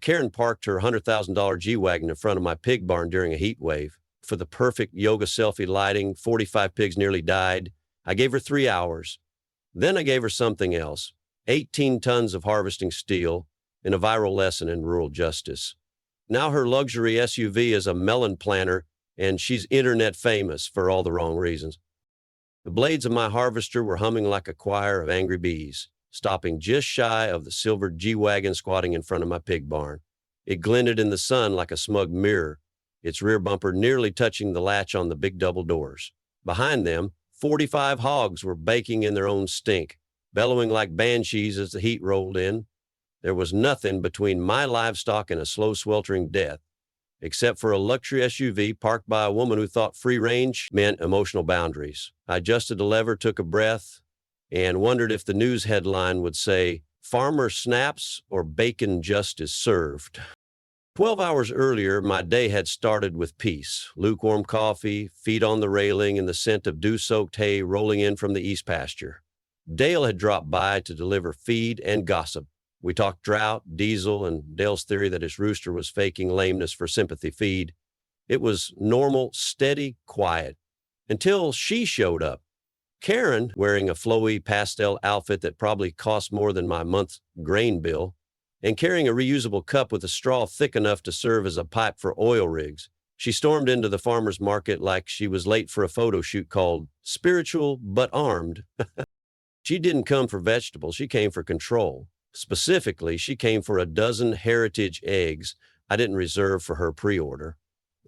Karen parked her $100,000 G-Wagon in front of my pig barn during a heat wave. For the perfect yoga selfie lighting, 45 pigs nearly died. I gave her 3 hours. Then I gave her something else, 18 tons of harvesting steel and a viral lesson in rural justice. Now her luxury SUV is a Melon planter, and she's internet famous for all the wrong reasons. The blades of my harvester were humming like a choir of angry bees, stopping just shy of the silvered G-Wagon squatting in front of my pig barn. It glinted in the sun like a smug mirror, its rear bumper nearly touching the latch on the big double doors. Behind them, 45 hogs were baking in their own stink, bellowing like banshees as the heat rolled in. There was nothing between my livestock and a slow, sweltering death, except for a luxury SUV parked by a woman who thought free range meant emotional boundaries. I adjusted the lever, took a breath, and wondered if the news headline would say, "Farmer snaps or bacon justice served." 12 hours earlier, my day had started with peace. Lukewarm coffee, feet on the railing, and the scent of dew-soaked hay rolling in from the east pasture. Dale had dropped by to deliver feed and gossip. We talked drought, diesel, and Dale's theory that his rooster was faking lameness for sympathy feed. It was normal, steady, quiet, until she showed up. Karen, wearing a flowy pastel outfit that probably cost more than my month's grain bill, and carrying a reusable cup with a straw thick enough to serve as a pipe for oil rigs. She stormed into the farmer's market like she was late for a photo shoot called Spiritual But Armed. She didn't come for vegetables, she came for control. Specifically, she came for a dozen heritage eggs I didn't reserve for her pre-order.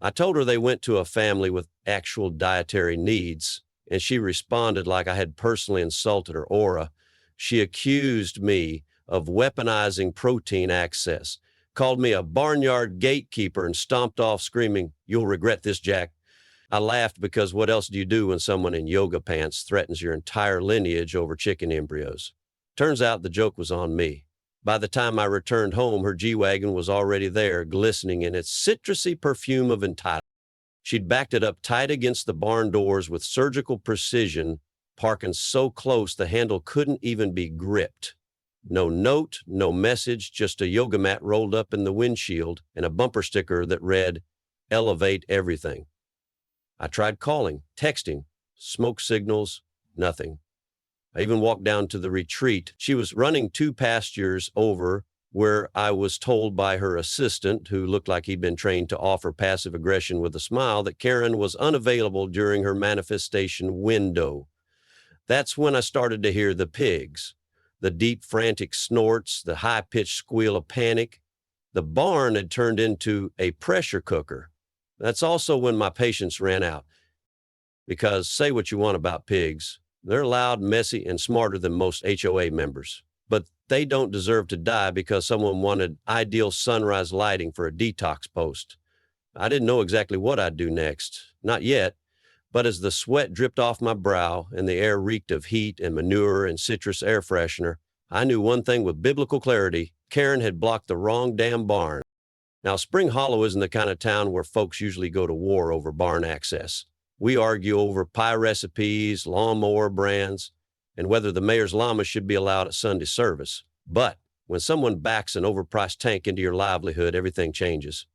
I told her they went to a family with actual dietary needs, and she responded like I had personally insulted her aura. She accused me of weaponizing protein access, called me a barnyard gatekeeper, and stomped off screaming, "You'll regret this, Jack." I laughed because what else do you do when someone in yoga pants threatens your entire lineage over chicken embryos? Turns out the joke was on me. By the time I returned home, her G-Wagon was already there, glistening in its citrusy perfume of entitlement. She'd backed it up tight against the barn doors with surgical precision, parking so close the handle couldn't even be gripped. No note, no message, just a yoga mat rolled up in the windshield and a bumper sticker that read, "Elevate everything." I tried calling, texting, smoke signals, nothing. I even walked down to the retreat. She was running 2 pastures over, where I was told by her assistant, who looked like he'd been trained to offer passive aggression with a smile, that Karen was unavailable during her manifestation window. That's when I started to hear the pigs, the deep, frantic snorts, the high-pitched squeal of panic. The barn had turned into a pressure cooker. That's also when my patience ran out. Because say what you want about pigs, they're loud, messy, and smarter than most HOA members. But they don't deserve to die because someone wanted ideal sunrise lighting for a detox post. I didn't know exactly what I'd do next. Not yet. But as the sweat dripped off my brow and the air reeked of heat and manure and citrus air freshener, I knew one thing with biblical clarity: Karen had blocked the wrong damn barn. Now, Spring Hollow isn't the kind of town where folks usually go to war over barn access. We argue over pie recipes, lawnmower brands, and whether the mayor's llama should be allowed at Sunday service. But when someone backs an overpriced tank into your livelihood, everything changes.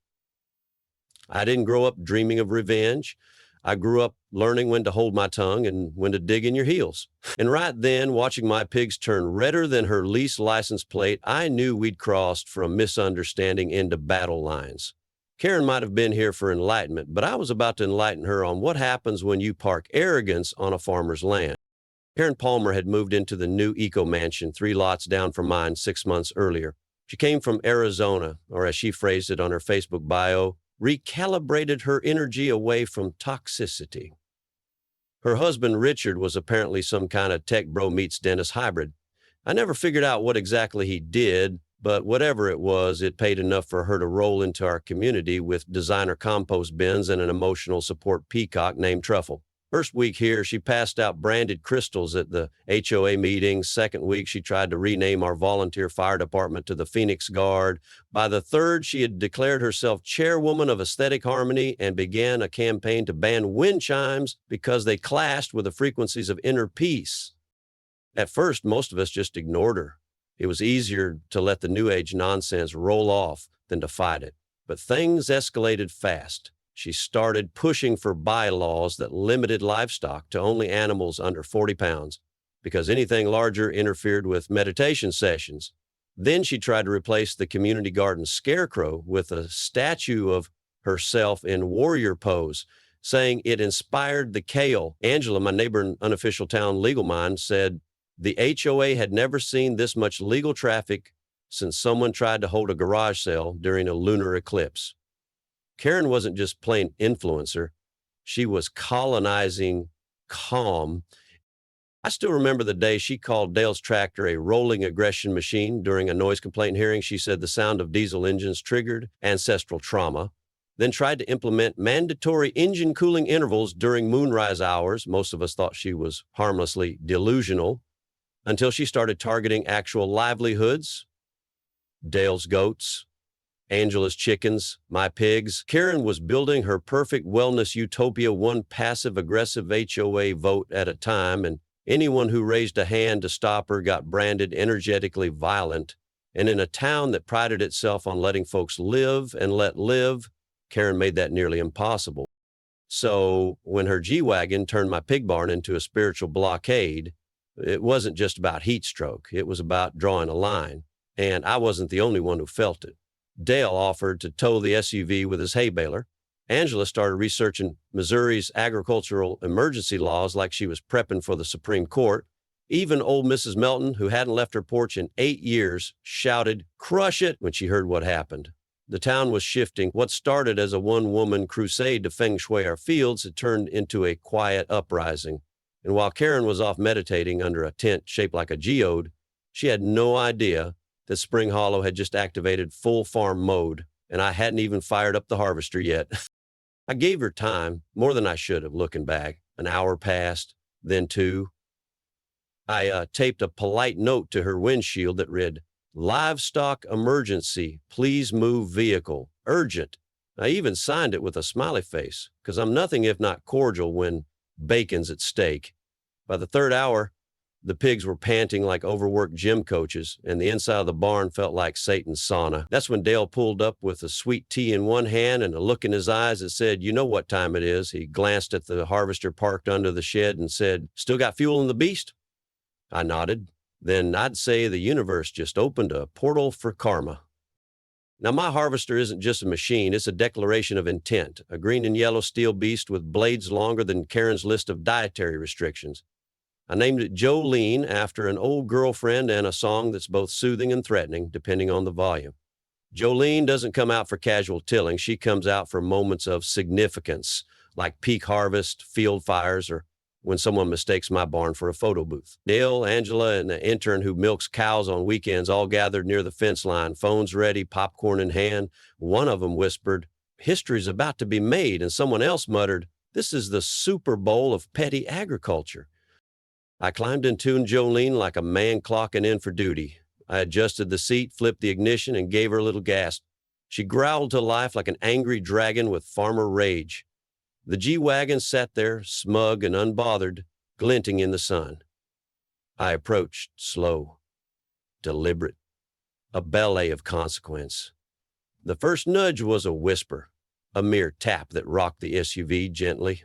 I didn't grow up dreaming of revenge. I grew up learning when to hold my tongue and when to dig in your heels. And right then, watching my pigs turn redder than her lease license plate, I knew we'd crossed from misunderstanding into battle lines. Karen might have been here for enlightenment, but I was about to enlighten her on what happens when you park arrogance on a farmer's land. Karen Palmer had moved into the new eco mansion 3 lots down from mine 6 months earlier. She came from Arizona, or as she phrased it on her Facebook bio, recalibrated her energy away from toxicity. Her husband, Richard, was apparently some kind of tech bro meets dentist hybrid. I never figured out what exactly he did, but whatever it was, it paid enough for her to roll into our community with designer compost bins and an emotional support peacock named Truffle. First week here, she passed out branded crystals at the HOA meetings. Second week, she tried to rename our volunteer fire department to the Phoenix Guard. By the third, she had declared herself chairwoman of Aesthetic Harmony and began a campaign to ban wind chimes because they clashed with the frequencies of inner peace. At first, most of us just ignored her. It was easier to let the New Age nonsense roll off than to fight it. But things escalated fast. She started pushing for bylaws that limited livestock to only animals under 40 pounds because anything larger interfered with meditation sessions. Then she tried to replace the community garden scarecrow with a statue of herself in warrior pose, saying it inspired the kale. Angela, my neighbor in unofficial town legal mind, said the HOA had never seen this much legal traffic since someone tried to hold a garage sale during a lunar eclipse. Karen wasn't just plain influencer. She was colonizing calm. I still remember the day she called Dale's tractor a rolling aggression machine during a noise complaint hearing. She said the sound of diesel engines triggered ancestral trauma, then tried to implement mandatory engine cooling intervals during moonrise hours. Most of us thought she was harmlessly delusional until she started targeting actual livelihoods. Dale's goats, Angela's chickens, my pigs. Karen was building her perfect wellness utopia, one passive-aggressive HOA vote at a time, and anyone who raised a hand to stop her got branded energetically violent. And in a town that prided itself on letting folks live and let live, Karen made that nearly impossible. So when her G-Wagon turned my pig barn into a spiritual blockade, it wasn't just about heat stroke. It was about drawing a line. And I wasn't the only one who felt it. Dale offered to tow the SUV with his hay baler. Angela started researching Missouri's agricultural emergency laws like she was prepping for the Supreme Court. Even old Mrs. Melton, who hadn't left her porch in 8 years, shouted, "Crush it," when she heard what happened. The town was shifting. What started as a one-woman crusade to feng shui our fields had turned into a quiet uprising. And while Karen was off meditating under a tent shaped like a geode, she had no idea that Spring Hollow had just activated full farm mode, and I hadn't even fired up the harvester yet. I gave her time, more than I should have, looking back. An hour passed, then 2. I taped a polite note to her windshield that read, "Livestock emergency, please move vehicle, urgent." I even signed it with a smiley face, because I'm nothing if not cordial when bacon's at stake. By the 3rd hour, the pigs were panting like overworked gym coaches, and the inside of the barn felt like Satan's sauna. That's when Dale pulled up with a sweet tea in one hand and a look in his eyes that said, "You know what time it is." He glanced at the harvester parked under the shed and said, "Still got fuel in the beast?" I nodded. Then I'd say the universe just opened a portal for karma. Now, my harvester isn't just a machine, it's a declaration of intent, a green and yellow steel beast with blades longer than Karen's list of dietary restrictions. I named it Jolene after an old girlfriend and a song that's both soothing and threatening, depending on the volume. Jolene doesn't come out for casual tilling. She comes out for moments of significance, like peak harvest, field fires, or when someone mistakes my barn for a photo booth. Dale, Angela, and the intern who milks cows on weekends all gathered near the fence line, phones ready, popcorn in hand. One of them whispered, "History's about to be made," and someone else muttered, "This is the Super Bowl of petty agriculture." I climbed and tuned Jolene like a man clocking in for duty. I adjusted the seat, flipped the ignition, and gave her a little gasp. She growled to life like an angry dragon with farmer rage. The G-Wagon sat there, smug and unbothered, glinting in the sun. I approached, slow, deliberate, a ballet of consequence. The first nudge was a whisper, a mere tap that rocked the SUV gently.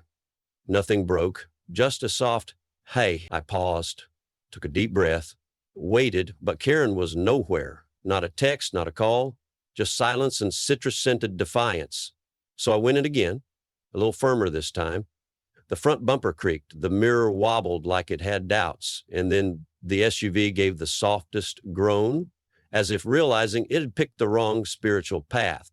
Nothing broke, just a soft, "Hey." I paused, took a deep breath, waited, but Karen was nowhere. Not a text, not a call, just silence and citrus-scented defiance. So I went in again, a little firmer this time. The front bumper creaked, the mirror wobbled like it had doubts, and then the SUV gave the softest groan, as if realizing it had picked the wrong spiritual path.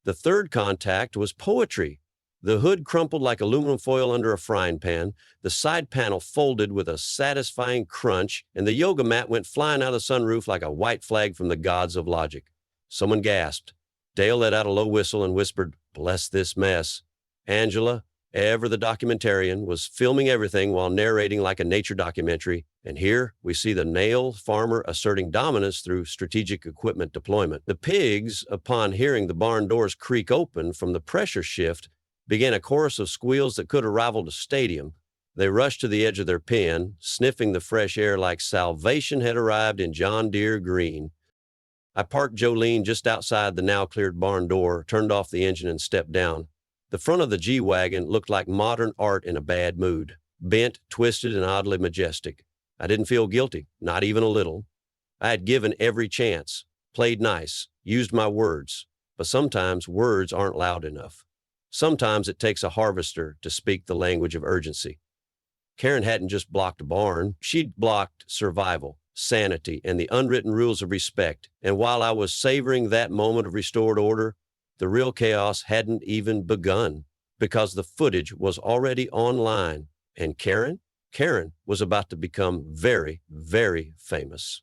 The third contact was poetry. The hood crumpled like aluminum foil under a frying pan, the side panel folded with a satisfying crunch, and the yoga mat went flying out of the sunroof like a white flag from the gods of logic. Someone gasped. Dale let out a low whistle and whispered, "Bless this mess." Angela, ever the documentarian, was filming everything while narrating like a nature documentary, and here we see the nail farmer asserting dominance through strategic equipment deployment. The pigs, upon hearing the barn doors creak open from the pressure shift, began a chorus of squeals that could have rivaled a stadium. They rushed to the edge of their pen, sniffing the fresh air like salvation had arrived in John Deere green. I parked Jolene just outside the now-cleared barn door, turned off the engine, and stepped down. The front of the G-Wagon looked like modern art in a bad mood, bent, twisted, and oddly majestic. I didn't feel guilty, not even a little. I had given every chance, played nice, used my words, but sometimes words aren't loud enough. Sometimes it takes a harvester to speak the language of urgency. Karen hadn't just blocked a barn, she'd blocked survival, sanity, and the unwritten rules of respect. And while I was savoring that moment of restored order, the real chaos hadn't even begun because the footage was already online. And Karen was about to become very, very famous.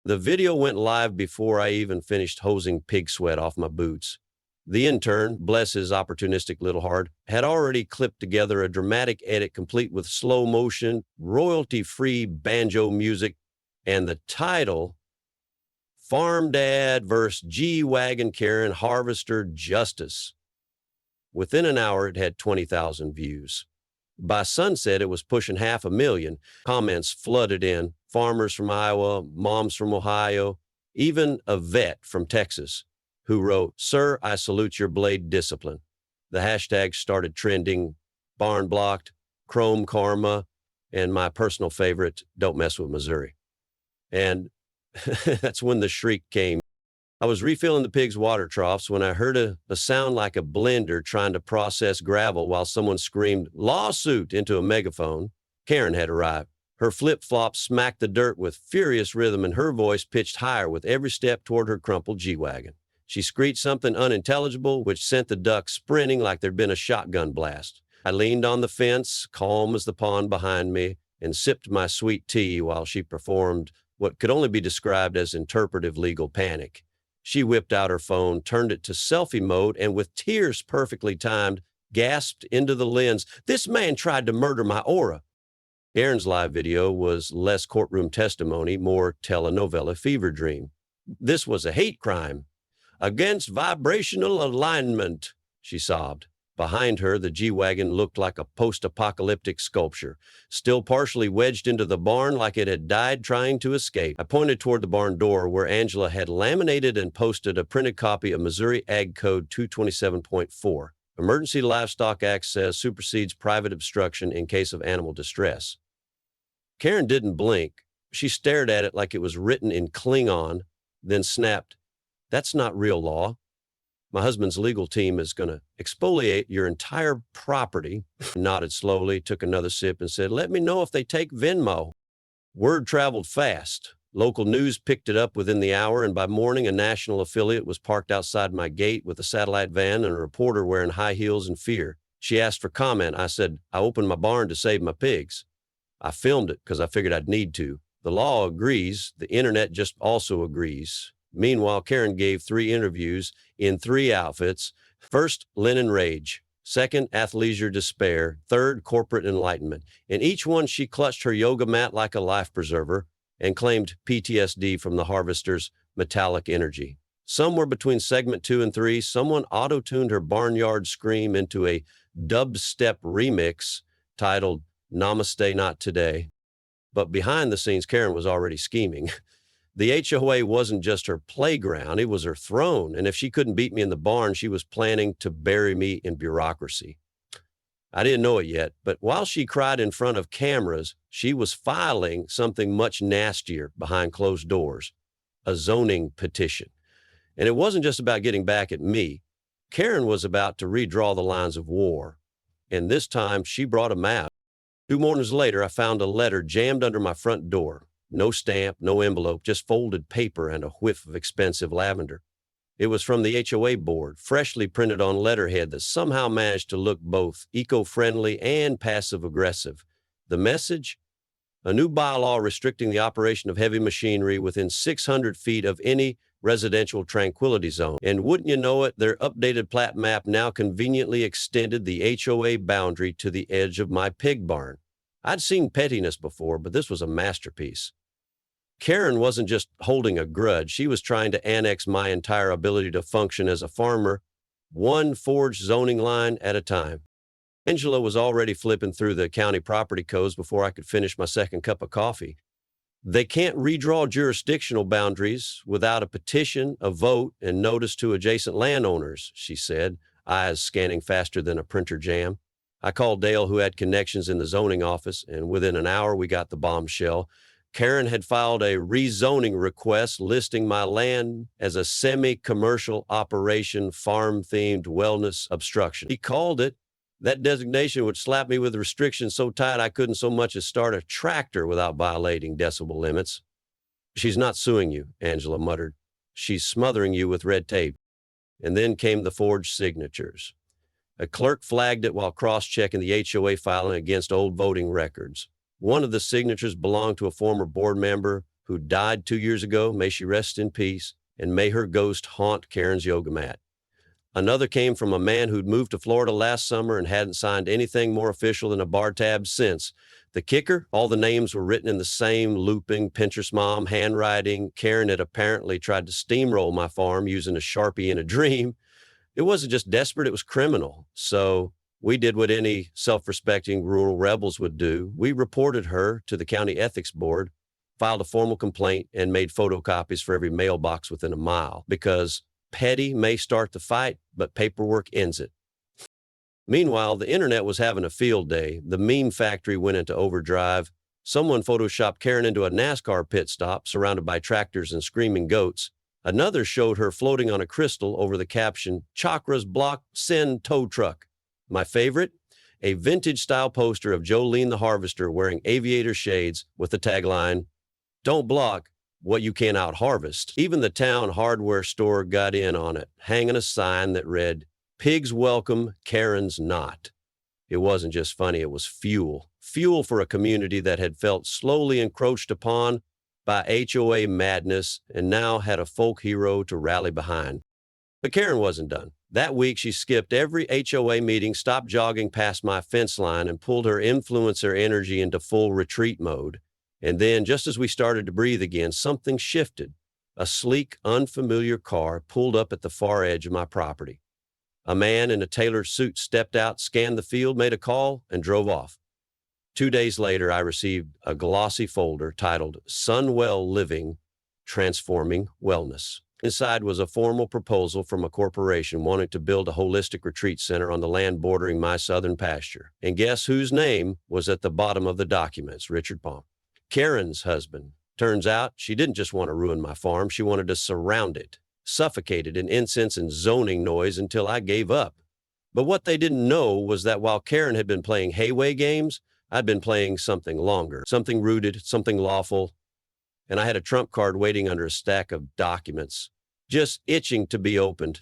The video went live before I even finished hosing pig sweat off my boots. The intern, bless his opportunistic little heart, had already clipped together a dramatic edit complete with slow motion, royalty-free banjo music, and the title, Farm Dad vs. G-Wagon Karen Harvester Justice. Within an hour, it had 20,000 views. By sunset, it was pushing 500,000. Comments flooded in. Farmers from Iowa, moms from Ohio, even a vet from Texas who wrote, "Sir, I salute your blade discipline." The hashtags started trending: barn blocked, chrome karma, and my personal favorite, don't mess with Missouri. And that's when the shriek came. I was refilling the pigs' water troughs when I heard a sound like a blender trying to process gravel while someone screamed, "Lawsuit!" into a megaphone. Karen had arrived. Her flip-flops smacked the dirt with furious rhythm, and her voice pitched higher with every step toward her crumpled G-Wagon. She screeched something unintelligible, which sent the ducks sprinting like there'd been a shotgun blast. I leaned on the fence, calm as the pond behind me, and sipped my sweet tea while she performed what could only be described as interpretive legal panic. She whipped out her phone, turned it to selfie mode, and with tears perfectly timed, gasped into the lens, "This man tried to murder my aura." Karen's live video was less courtroom testimony, more telenovela fever dream. "This was a hate crime against vibrational alignment," she sobbed. Behind her, the G-Wagon looked like a post-apocalyptic sculpture, still partially wedged into the barn like it had died trying to escape. I pointed toward the barn door where Angela had laminated and posted a printed copy of Missouri Ag Code 227.4. Emergency livestock access supersedes private obstruction in case of animal distress. Karen didn't blink. She stared at it like it was written in Klingon, then snapped, "That's not real law. My husband's legal team is going to exfoliate your entire property." Nodded slowly, took another sip, and said, "Let me know if they take Venmo." Word traveled fast. Local news picked it up within the hour, and by morning, a national affiliate was parked outside my gate with a satellite van and a reporter wearing high heels in fear. She asked for comment. I said, "I opened my barn to save my pigs." I filmed it because I figured I'd need to. The law agrees. The internet just also agrees. Meanwhile, Karen gave 3 interviews in 3 outfits. First, linen rage. Second, athleisure despair. Third, corporate enlightenment. In each one, she clutched her yoga mat like a life preserver and claimed PTSD from the harvester's metallic energy. Somewhere between segment 2 and 3, someone auto-tuned her barnyard scream into a dubstep remix titled "Namaste Not Today." But behind the scenes, Karen was already scheming. The HOA wasn't just her playground, it was her throne. And if she couldn't beat me in the barn, she was planning to bury me in bureaucracy. I didn't know it yet, but while she cried in front of cameras, she was filing something much nastier behind closed doors, a zoning petition. And it wasn't just about getting back at me. Karen was about to redraw the lines of war. And this time, she brought a map. 2 mornings later, I found a letter jammed under my front door. No stamp, no envelope, just folded paper and a whiff of expensive lavender. It was from the HOA board, freshly printed on letterhead that somehow managed to look both eco-friendly and passive-aggressive. The message? A new bylaw restricting the operation of heavy machinery within 600 feet of any residential tranquility zone. And wouldn't you know it, their updated plat map now conveniently extended the HOA boundary to the edge of my pig barn. I'd seen pettiness before, but this was a masterpiece. Karen wasn't just holding a grudge. She was trying to annex my entire ability to function as a farmer, one forged zoning line at a time. Angela was already flipping through the county property codes before I could finish my second cup of coffee. They can't redraw jurisdictional boundaries without a petition, a vote, and notice to adjacent landowners, she said, eyes scanning faster than a printer jam. I called Dale, who had connections in the zoning office, and within an hour we got the bombshell. Karen had filed a rezoning request listing my land as a semi-commercial operation, farm-themed wellness obstruction. He called it. That designation would slap me with restrictions so tight I couldn't so much as start a tractor without violating decibel limits. She's not suing you, Angela muttered. She's smothering you with red tape. And then came the forged signatures. A clerk flagged it while cross-checking the HOA filing against old voting records. One of the signatures belonged to a former board member who died 2 years ago. May she rest in peace, and may her ghost haunt Karen's yoga mat. Another came from a man who'd moved to Florida last summer and hadn't signed anything more official than a bar tab since. The kicker, all the names were written in the same looping Pinterest mom handwriting. Karen had apparently tried to steamroll my farm using a Sharpie in a dream. It wasn't just desperate, it was criminal. So we did what any self-respecting rural rebels would do. We reported her to the county ethics board, filed a formal complaint, and made photocopies for every mailbox within a mile, because petty may start the fight, but paperwork ends it. Meanwhile, the internet was having a field day. The meme factory went into overdrive. Someone photoshopped Karen into a NASCAR pit stop surrounded by tractors and screaming goats. Another showed her floating on a crystal over the caption, "Chakras block, send tow truck." My favorite? A vintage-style poster of Jolene the Harvester wearing aviator shades with the tagline, "Don't block what you can't out-harvest." Even the town hardware store got in on it, hanging a sign that read, "Pigs welcome, Karens not." It wasn't just funny, it was fuel. Fuel for a community that had felt slowly encroached upon by HOA madness and now had a folk hero to rally behind. But Karen wasn't done. That week, she skipped every HOA meeting, stopped jogging past my fence line, and pulled her influencer energy into full retreat mode. And then, just as we started to breathe again, something shifted. A sleek, unfamiliar car pulled up at the far edge of my property. A man in a tailored suit stepped out, scanned the field, made a call, and drove off. 2 days later, I received a glossy folder titled Sunwell Living, Transforming Wellness. Inside was a formal proposal from a corporation wanting to build a holistic retreat center on the land bordering my southern pasture. And guess whose name was at the bottom of the documents? Richard Palm. Karen's husband. Turns out she didn't just want to ruin my farm, she wanted to surround it, suffocate it in incense and zoning noise until I gave up. But what they didn't know was that while Karen had been playing hayway games, I'd been playing something longer, something rooted, something lawful, and I had a trump card waiting under a stack of documents, just itching to be opened.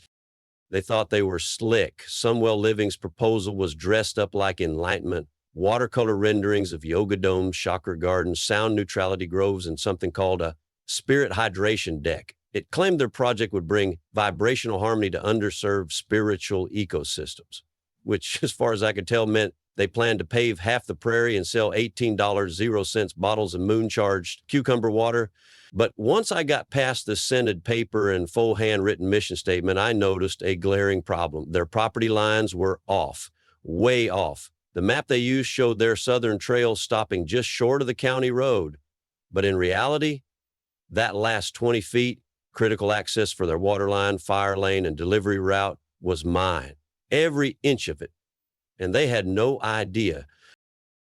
They thought they were slick. Sunwell Living's proposal was dressed up like enlightenment, watercolor renderings of yoga domes, chakra gardens, sound neutrality groves, and something called a spirit hydration deck. It claimed their project would bring vibrational harmony to underserved spiritual ecosystems, which, as far as I could tell, meant they planned to pave half the prairie and sell $18.00 bottles of moon-charged cucumber water. But once I got past the scented paper and full handwritten mission statement, I noticed a glaring problem. Their property lines were off, way off. The map they used showed their southern trail stopping just short of the county road. But in reality, that last 20 feet, critical access for their water line, fire lane, and delivery route, was mine. Every inch of it. And they had no idea.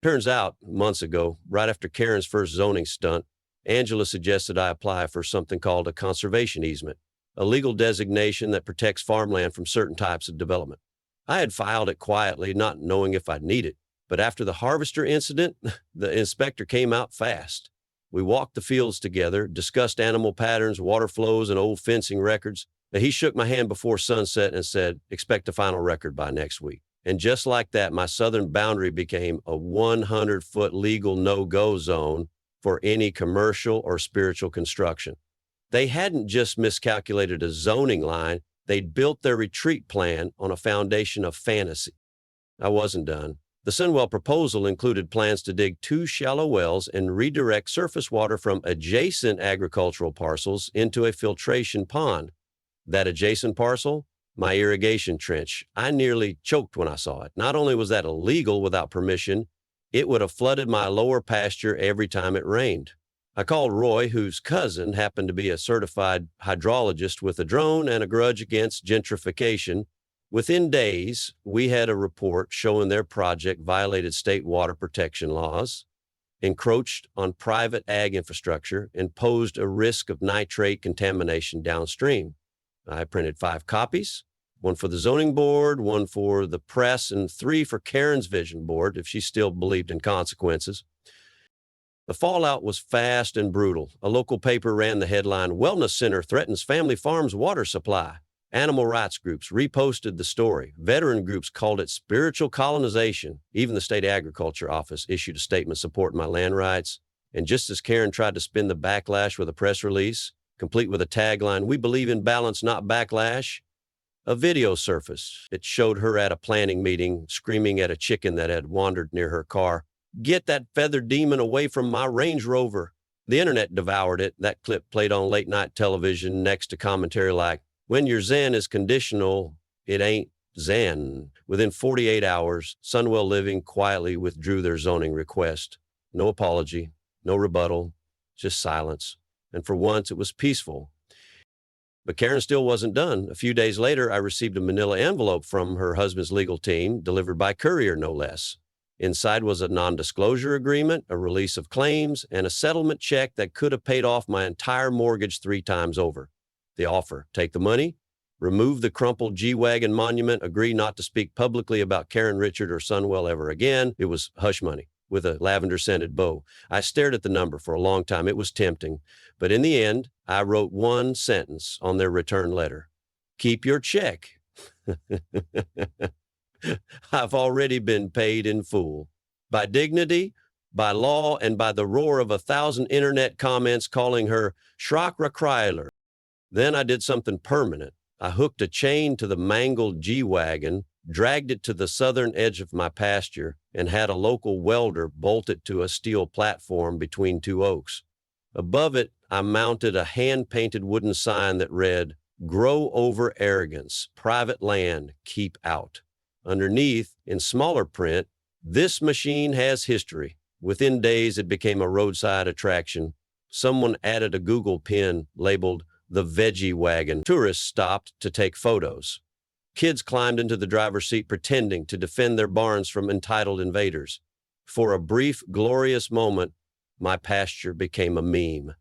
Turns out, months ago, right after Karen's first zoning stunt, Angela suggested I apply for something called a conservation easement, a legal designation that protects farmland from certain types of development. I had filed it quietly, not knowing if I'd need it. But after the harvester incident, the inspector came out fast. We walked the fields together, discussed animal patterns, water flows, and old fencing records. He shook my hand before sunset and said, "Expect a final record by next week." And just like that, my southern boundary became a 100-foot legal no-go zone for any commercial or spiritual construction. They hadn't just miscalculated a zoning line, they'd built their retreat plan on a foundation of fantasy. I wasn't done. The Sunwell proposal included plans to dig 2 shallow wells and redirect surface water from adjacent agricultural parcels into a filtration pond. That adjacent parcel? My irrigation trench. I nearly choked when I saw it. Not only was that illegal without permission, it would have flooded my lower pasture every time it rained. I called Roy, whose cousin happened to be a certified hydrologist with a drone and a grudge against gentrification. Within days, we had a report showing their project violated state water protection laws, encroached on private ag infrastructure, and posed a risk of nitrate contamination downstream. I printed 5 copies, one for the zoning board, one for the press, and 3 for Karen's vision board if she still believed in consequences. The fallout was fast and brutal. A local paper ran the headline, "Wellness Center Threatens Family Farm's Water Supply." Animal rights groups reposted the story. Veteran groups called it spiritual colonization. Even the state agriculture office issued a statement supporting my land rights. And just as Karen tried to spin the backlash with a press release, complete with a tagline, "We believe in balance, not backlash," a video surfaced. It showed her at a planning meeting screaming at a chicken that had wandered near her car, "Get that feathered demon away from my Range Rover." The internet devoured it. That clip played on late night television next to commentary like, "When your Zen is conditional, it ain't Zen." Within 48 hours, Sunwell Living quietly withdrew their zoning request. No apology, no rebuttal, just silence. And for once, it was peaceful. But Karen still wasn't done. A few days later, I received a manila envelope from her husband's legal team, delivered by courier, no less. Inside was a non-disclosure agreement, a release of claims, and a settlement check that could have paid off my entire mortgage 3 times over. The offer: take the money, remove the crumpled G-Wagon monument, agree not to speak publicly about Karen, Richard, or Sunwell ever again. It was hush money with a lavender-scented bow. I stared at the number for a long time. It was tempting. But in the end, I wrote one sentence on their return letter: "Keep your check." I've already been paid in full. By dignity, by law, and by the roar of 1,000 internet comments calling her Schrockra Kryler. Then I did something permanent. I hooked a chain to the mangled G-Wagon, dragged it to the southern edge of my pasture, and had a local welder bolt it to a steel platform between 2 oaks. Above it, I mounted a hand-painted wooden sign that read, "Grow over arrogance, private land, keep out." Underneath, in smaller print, "This machine has history." Within days, it became a roadside attraction. Someone added a Google pin labeled "The Veggie Wagon." Tourists stopped to take photos. Kids climbed into the driver's seat pretending to defend their barns from entitled invaders. For a brief, glorious moment, my pasture became a meme.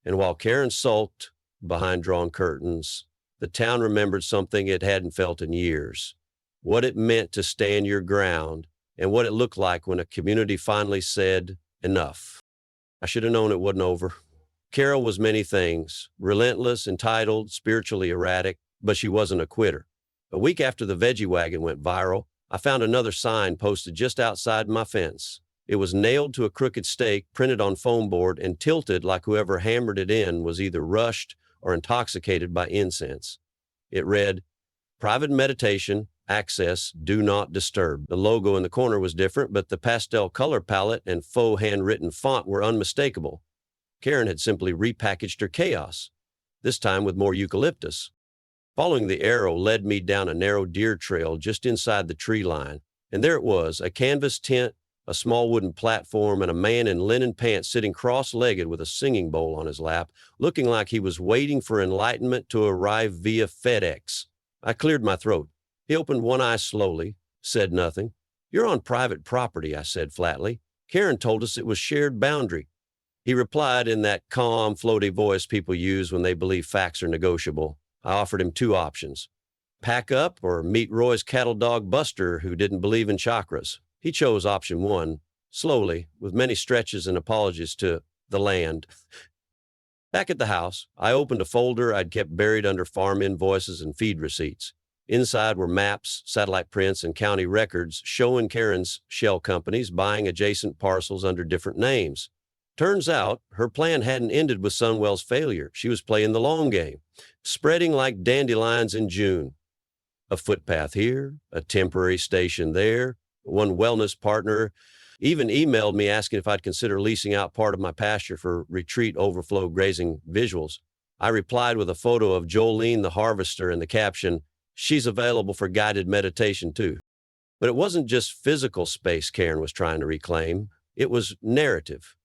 And while Karen sulked behind drawn curtains, the town remembered something it hadn't felt in years: what it meant to stand your ground, and what it looked like when a community finally said, "Enough." I should have known it wasn't over. Carol was many things: relentless, entitled, spiritually erratic, but she wasn't a quitter. A week after the Veggie Wagon went viral, I found another sign posted just outside my fence. It was nailed to a crooked stake, printed on foam board, and tilted like whoever hammered it in was either rushed or intoxicated by incense. It read, "Private meditation, access, do not disturb." The logo in the corner was different, but the pastel color palette and faux handwritten font were unmistakable. Karen had simply repackaged her chaos, this time with more eucalyptus. Following the arrow led me down a narrow deer trail just inside the tree line, and there it was, a canvas tent, a small wooden platform, and a man in linen pants sitting cross-legged with a singing bowl on his lap, looking like he was waiting for enlightenment to arrive via FedEx. I cleared my throat. He opened one eye slowly, said nothing. "You're on private property," I said flatly. "Karen told us it was shared boundary." He replied in that calm, floaty voice people use when they believe facts are negotiable. I offered him 2 options: pack up or meet Roy's cattle dog Buster, who didn't believe in chakras. He chose option 1, slowly, with many stretches and apologies to the land. Back at the house, I opened a folder I'd kept buried under farm invoices and feed receipts. Inside were maps, satellite prints, and county records showing Karen's shell companies buying adjacent parcels under different names. Turns out, her plan hadn't ended with Sunwell's failure. She was playing the long game, spreading like dandelions in June. A footpath here, a temporary station there. One wellness partner even emailed me asking if I'd consider leasing out part of my pasture for retreat overflow grazing visuals. I replied with a photo of Jolene the harvester and the caption, "She's available for guided meditation too." But it wasn't just physical space Karen was trying to reclaim. It was narrative.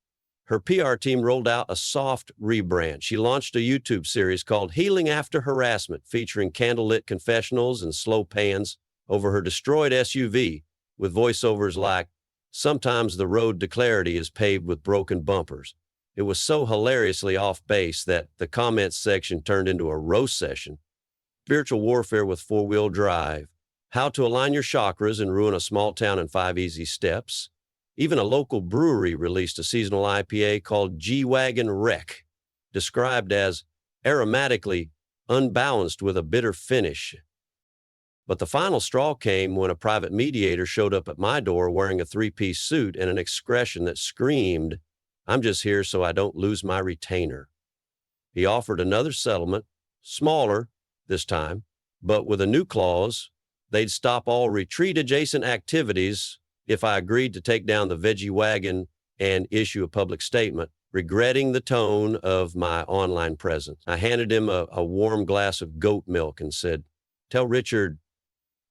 Her PR team rolled out a soft rebrand. She launched a YouTube series called Healing After Harassment, featuring candlelit confessionals and slow pans over her destroyed SUV, with voiceovers like, "Sometimes the road to clarity is paved with broken bumpers." It was so hilariously off base that the comments section turned into a roast session. Spiritual warfare with four-wheel drive, how to align your chakras and ruin a small town in 5 easy steps. Even a local brewery released a seasonal IPA called G-Wagon Wreck, described as aromatically unbalanced with a bitter finish. But the final straw came when a private mediator showed up at my door wearing a 3-piece suit and an expression that screamed, "I'm just here so I don't lose my retainer." He offered another settlement, smaller this time, but with a new clause. They'd stop all retreat-adjacent activities if I agreed to take down the veggie wagon and issue a public statement, regretting the tone of my online presence. I handed him a warm glass of goat milk and said, "Tell Richard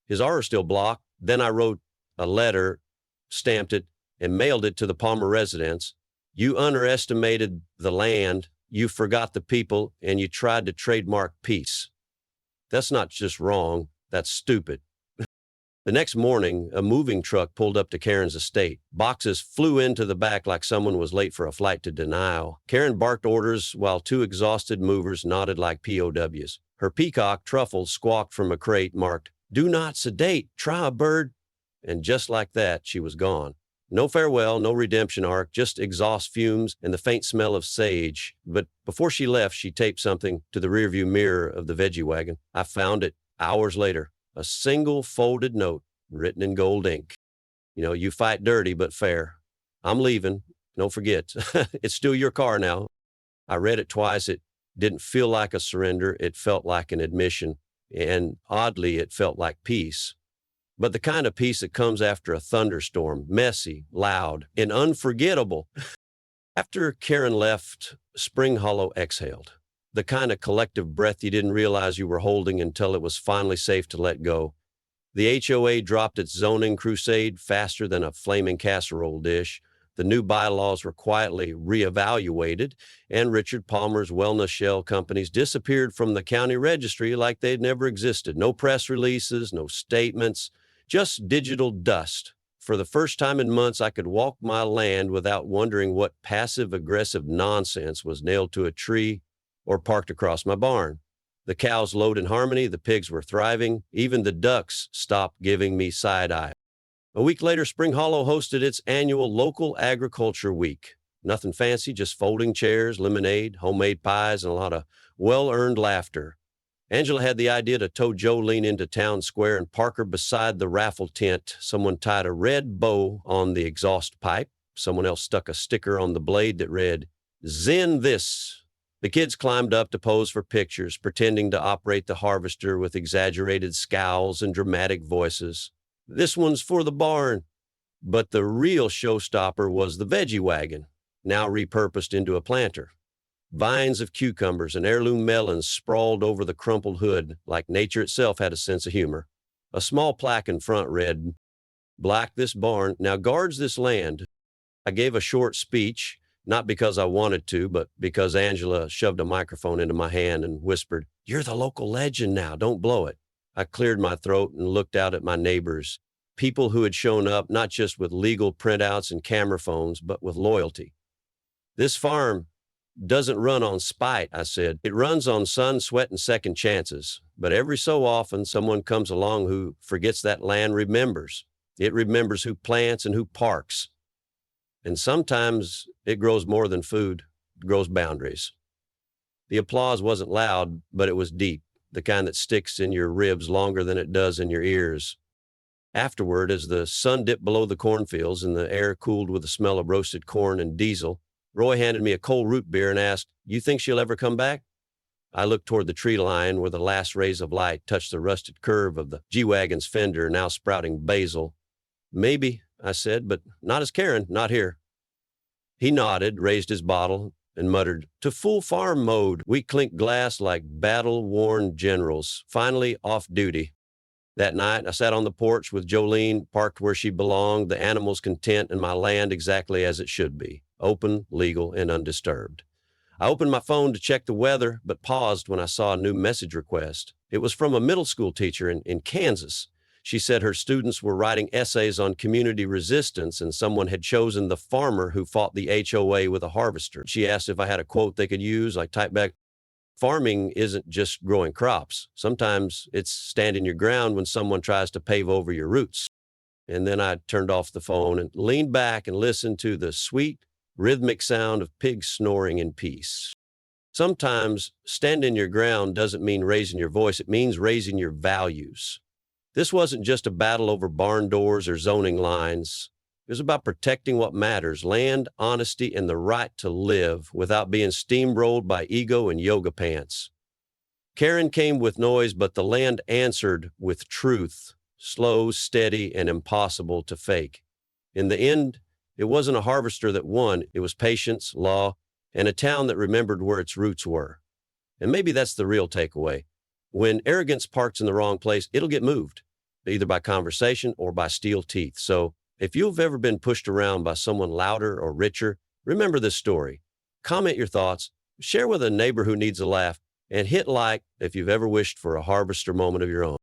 his R is still blocked." Then I wrote a letter, stamped it, and mailed it to the Palmer residence. "You underestimated the land, you forgot the people, and you tried to trademark peace. That's not just wrong, that's stupid." The next morning, a moving truck pulled up to Karen's estate. Boxes flew into the back like someone was late for a flight to denial. Karen barked orders while 2 exhausted movers nodded like POWs. Her peacock truffle squawked from a crate marked, "Do not sedate, try a bird." And just like that, she was gone. No farewell, no redemption arc, just exhaust fumes and the faint smell of sage. But before she left, she taped something to the rearview mirror of the veggie wagon. I found it hours later. A single folded note written in gold ink. "You fight dirty but fair. I'm leaving. Don't forget, it's still your car now." I read it twice. It didn't feel like a surrender. It felt like an admission. And oddly, it felt like peace. But the kind of peace that comes after a thunderstorm, messy, loud, and unforgettable. After Karen left, Spring Hollow exhaled. The kind of collective breath you didn't realize you were holding until it was finally safe to let go. The HOA dropped its zoning crusade faster than a flaming casserole dish. The new bylaws were quietly reevaluated, and Richard Palmer's wellness shell companies disappeared from the county registry like they'd never existed. No press releases, no statements, just digital dust. For the first time in months, I could walk my land without wondering what passive-aggressive nonsense was nailed to a tree or parked across my barn. The cows lowed in harmony, the pigs were thriving, even the ducks stopped giving me side-eye. A week later, Spring Hollow hosted its annual Local Agriculture Week. Nothing fancy, just folding chairs, lemonade, homemade pies, and a lot of well-earned laughter. Angela had the idea to tow Jolene into town square and park her beside the raffle tent. Someone tied a red bow on the exhaust pipe. Someone else stuck a sticker on the blade that read, "Zen this." The kids climbed up to pose for pictures, pretending to operate the harvester with exaggerated scowls and dramatic voices. "This one's for the barn." But the real showstopper was the veggie wagon, now repurposed into a planter. Vines of cucumbers and heirloom melons sprawled over the crumpled hood like nature itself had a sense of humor. A small plaque in front read, "Black this barn now guards this land." I gave a short speech, not because I wanted to, but because Angela shoved a microphone into my hand and whispered, "You're the local legend now, don't blow it." I cleared my throat and looked out at my neighbors, people who had shown up not just with legal printouts and camera phones, but with loyalty. "This farm doesn't run on spite," I said. "It runs on sun, sweat, and second chances. But every so often, someone comes along who forgets that land remembers. It remembers who plants and who parks. And sometimes it grows more than food, it grows boundaries." The applause wasn't loud, but it was deep, the kind that sticks in your ribs longer than it does in your ears. Afterward, as the sun dipped below the cornfields and the air cooled with the smell of roasted corn and diesel, Roy handed me a cold root beer and asked, "You think she'll ever come back?" I looked toward the tree line where the last rays of light touched the rusted curve of the G-Wagon's fender, now sprouting basil. "Maybe," I said, "but not as Karen, not here." He nodded, raised his bottle, and muttered, "To full farm mode." We clinked glass like battle-worn generals, finally off duty. That night, I sat on the porch with Jolene, parked where she belonged, the animals content, and my land exactly as it should be. open, legal, and undisturbed. I opened my phone to check the weather, but paused when I saw a new message request. It was from a middle school teacher in Kansas. She said her students were writing essays on community resistance, and someone had chosen the farmer who fought the HOA with a harvester. She asked if I had a quote they could use. I typed back, "Farming isn't just growing crops. Sometimes it's standing your ground when someone tries to pave over your roots." And then I turned off the phone and leaned back and listened to the sweet, rhythmic sound of pigs snoring in peace. Sometimes standing your ground doesn't mean raising your voice, it means raising your values. This wasn't just a battle over barn doors or zoning lines. It was about protecting what matters: land, honesty, and the right to live without being steamrolled by ego and yoga pants. Karen came with noise, but the land answered with truth, slow, steady, and impossible to fake. In the end, it wasn't a harvester that won. It was patience, law, and a town that remembered where its roots were. And maybe that's the real takeaway. When arrogance parks in the wrong place, it'll get moved, either by conversation or by steel teeth. So if you've ever been pushed around by someone louder or richer, remember this story. Comment your thoughts, share with a neighbor who needs a laugh, and hit like if you've ever wished for a harvester moment of your own.